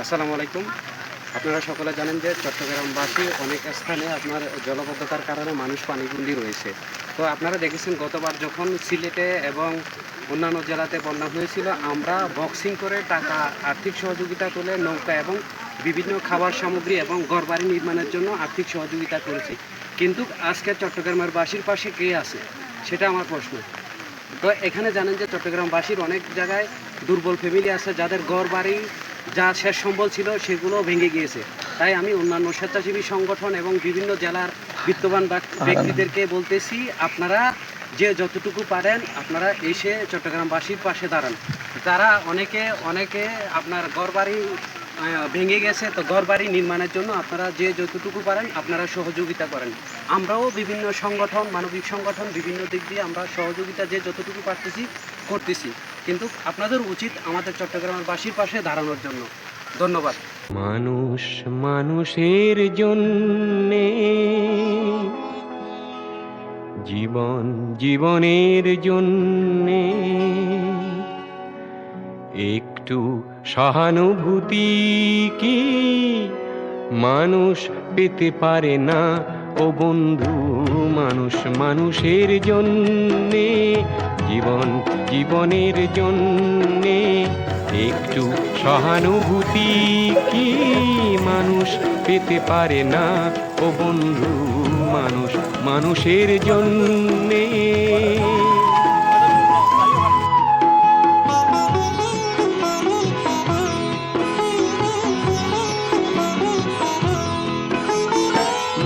আসসালামু আলাইকুম। আপনারা সকলে জানেন যে চট্টগ্রামবাসী অনেক স্থানে আপনার জলাবদ্ধতার কারণে মানুষ পানিবন্দী রয়েছে। তো আপনারা দেখেছেন গতবার যখন সিলেটে এবং অন্যান্য জেলাতে বন্যা হয়েছিল, আমরা বক্সিং করে টাকা আর্থিক সহযোগিতা তুলে নৌকা এবং বিভিন্ন খাবার সামগ্রী এবং ঘরবাড়ি নির্মাণের জন্য আর্থিক সহযোগিতা করেছি। কিন্তু আজকে চট্টগ্রামের বাসীর পাশে কে আছে সেটা আমার প্রশ্ন। তো এখানে জানেন যে চট্টগ্রামবাসীর অনেক জায়গায় দুর্বল ফ্যামিলি আছে যাদের ঘরবাড়ি যা শেষ সম্বল ছিল সেগুলো ভেঙে গিয়েছে। তাই আমি অন্যান্য স্বেচ্ছাসেবী সংগঠন এবং বিভিন্ন জেলার বিত্তবান ব্যক্তিদেরকে বলতেছি, আপনারা যে যতটুকু পারেন আপনারা এসে চট্টগ্রামবাসীর পাশে দাঁড়ান। তারা অনেকে আপনার ঘরবাড়ি ভেঙে গেছে, তো ঘরবাড়ি নির্মাণের জন্য আপনারা যে যতটুকু পারেন আপনারা সহযোগিতা করেন। আমরাও বিভিন্ন সংগঠন, মানবিক সংগঠন, বিভিন্ন দিক দিয়ে আমরা সহযোগিতা যে যতটুকু পারতেছি করতেছি, কিন্তু আপনাদের উচিত আমাদের চট্টগ্রামের বাসীর পাশে দাঁড়ানোর জন্য। ধন্যবাদ। মানুষ মানুষের জন্যে, জীবন জীবনের জন্যে একটু সহানুভূতি কি মানুষ পেতে পারে না? ও বন্ধু, মানুষ মানুষের জন্যে, জীবন জীবনের জন্যে একটু সহানুভূতি কি মানুষ পেতে পারে না? ও বন্ধু, মানুষ মানুষের জন্যে।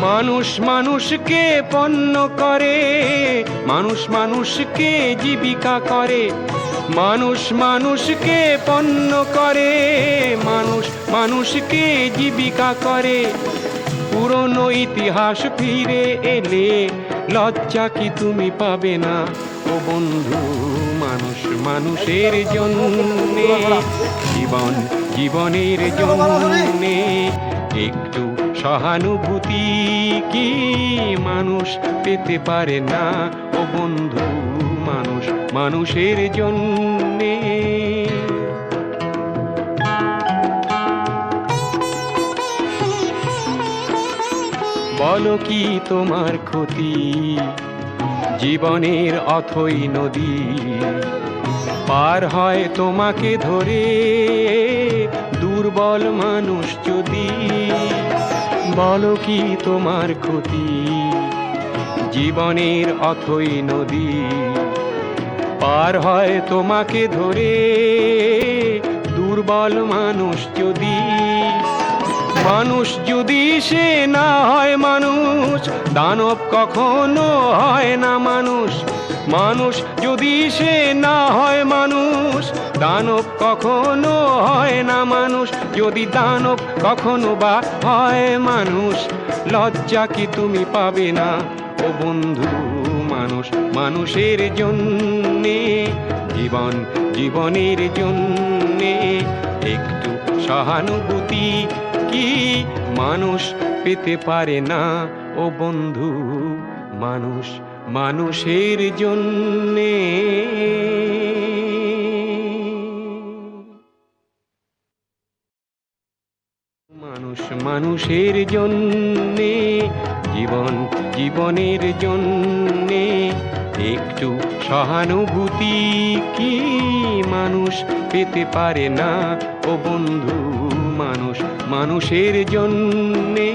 মানুষ মানুষকে পণ্য করে, মানুষ মানুষকে জীবিকা করে, মানুষ মানুষকে পণ্য করে, মানুষ মানুষকে জীবিকা করে। পুরনো ইতিহাস ফিরে এলে লজ্জা কি তুমি পাবে না? ও বন্ধু, মানুষ মানুষের জন্যে, জীবন জীবনের জন্যে একটু সহানুভূতি কি মানুষ পেতে পারে না? ও বন্ধু, মানুষ মানুষের জন্যে। বলো কি তোমার ক্ষতি? জীবনের অথই নদী পার হয় তোমাকে ধরে দুর্বল মানুষ যদি। বলো কি তোমার ক্ষতি? জীবনের অথই নদী পার হয় তোমাকে ধরে দুর্বল মানুষ যদি। মানুষ যদি সে না হয় মানুষ, দানব কখনো হয় না মানুষ। মানুষ যদি সে না হয় মানুষ, দানব কখনো হয় না মানুষ। যদি দানব কখনো বা হয় মানুষ, লজ্জা কি তুমি পাবে না? ও বন্ধু, মানুষ মানুষের জন্যে, জীবন জীবনের জন্যে একটু সহানুভূতি কি মানুষ পেতে পারে না? ও বন্ধু, মানুষ মানুষের জন্যে। মানুষ মানুষের জন্যে, জীবন জীবনের জন্যে একটু সহানুভূতি কি মানুষ পেতে পারে না? ও বন্ধু, মানুষ মানুষের জন্যে।